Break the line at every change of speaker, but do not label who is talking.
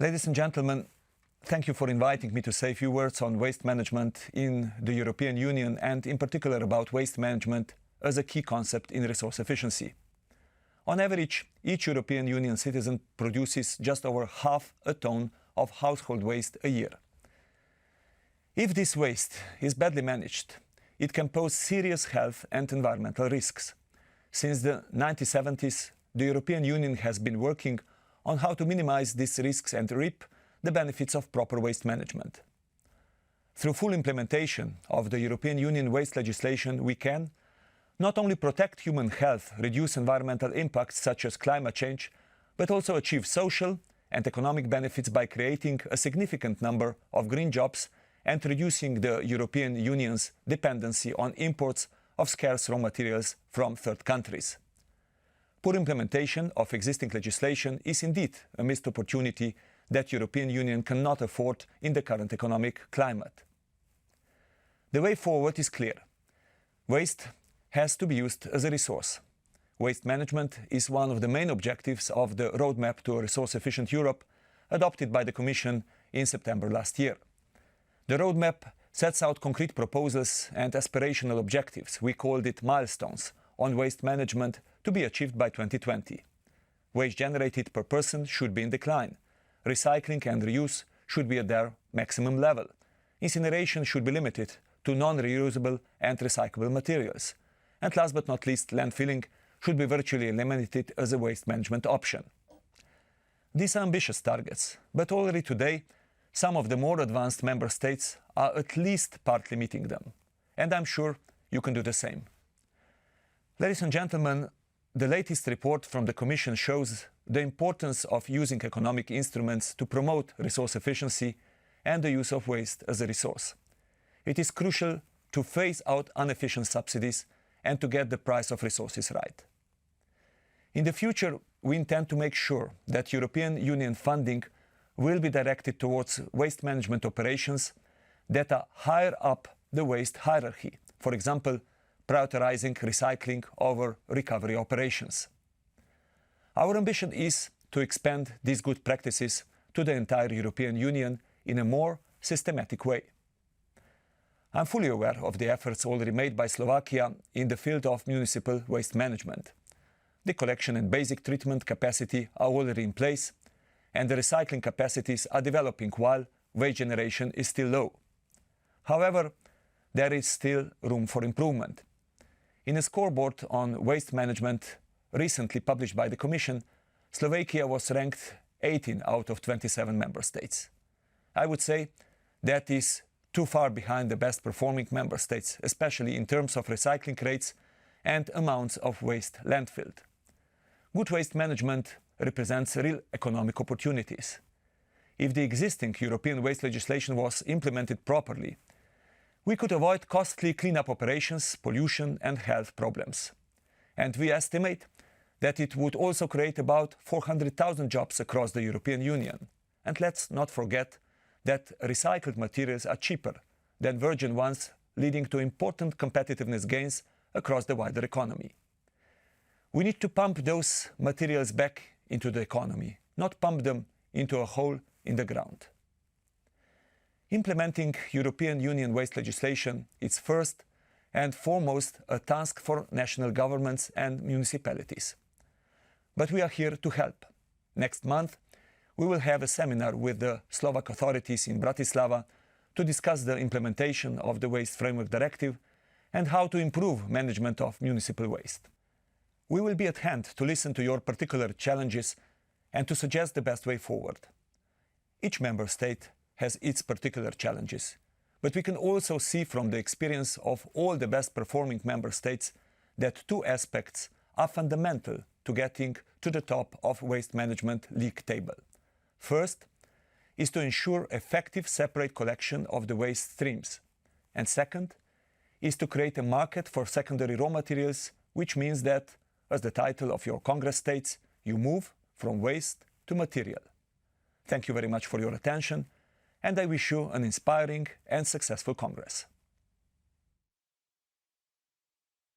Ladies and gentlemen, thank you for inviting me to say a few words on waste management in the European Union and in particular about waste management as a key concept in resource efficiency. On average, each European Union citizen produces just over half a ton of household waste a year. If this waste is badly managed, it can pose serious health and environmental risks. Since the 1970s, the European Union has been working on how to minimize these risks and reap the benefits of proper waste management. Through full implementation of the European Union waste legislation, we can not only protect human health, reduce environmental impacts such as climate change, but also achieve social and economic benefits by creating a significant number of green jobs and reducing the European Union's dependency on imports of scarce raw materials from third countries. Poor implementation of existing legislation is indeed a missed opportunity that the European Union cannot afford in the current economic climate. The way forward is clear. Waste has to be used as a resource. Waste management is one of the main objectives of the roadmap to a resource-efficient Europe adopted by the Commission in September last year. The roadmap sets out concrete proposals and aspirational objectives. We called it milestones on waste management to be achieved by 2020. Waste generated per person should be in decline. Recycling and reuse should be at their maximum level. Incineration should be limited to non-reusable and recyclable materials. And last but not least, landfilling should be virtually eliminated as a waste management option. These are ambitious targets, but already today, some of the more advanced member states are at least partly meeting them. And I'm sure you can do the same. Ladies and gentlemen, the latest report from the Commission shows the importance of using economic instruments to promote resource efficiency and the use of waste as a resource. It is crucial to phase out inefficient subsidies and to get the price of resources right. In the future, we intend to make sure that European Union funding will be directed towards waste management operations that are higher up the waste hierarchy, for example, prioritizing recycling over recovery operations. Our ambition is to expand these good practices to the entire European Union in a more systematic way. I'm fully aware of the efforts already made by Slovakia in the field of municipal waste management. The collection and basic treatment capacity are already in place, and the recycling capacities are developing while waste generation is still low. However, there is still room for improvement. In a scoreboard on waste management recently published by the Commission, Slovakia was ranked 18 out of 27 member states. I would say that is too far behind the best performing member states, especially in terms of recycling rates and amounts of waste landfilled. Good waste management represents real economic opportunities. If the existing European waste legislation was implemented properly, we could avoid costly cleanup operations, pollution and health problems. And we estimate that it would also create about 400,000 jobs across the European Union. And let's not forget that recycled materials are cheaper than virgin ones, leading to important competitiveness gains across the wider economy. We need to pump those materials back into the economy, not pump them into a hole in the ground. Implementing European Union waste legislation is first and foremost a task for national governments and municipalities. But we are here to help. Next month, we will have a seminar with the Slovak authorities in Bratislava to discuss the implementation of the Waste Framework Directive and how to improve management of municipal waste. We will be at hand to listen to your particular challenges and to suggest the best way forward. Each member state has its particular challenges, but we can also see from the experience of all the best performing member states that two aspects are fundamental to getting to the top of waste management league table. First is to ensure effective separate collection of the waste streams. And second is to create a market for secondary raw materials, which means that, as the title of your Congress states, you move from waste to material. Thank you very much for your attention, and I wish you an inspiring and successful Congress.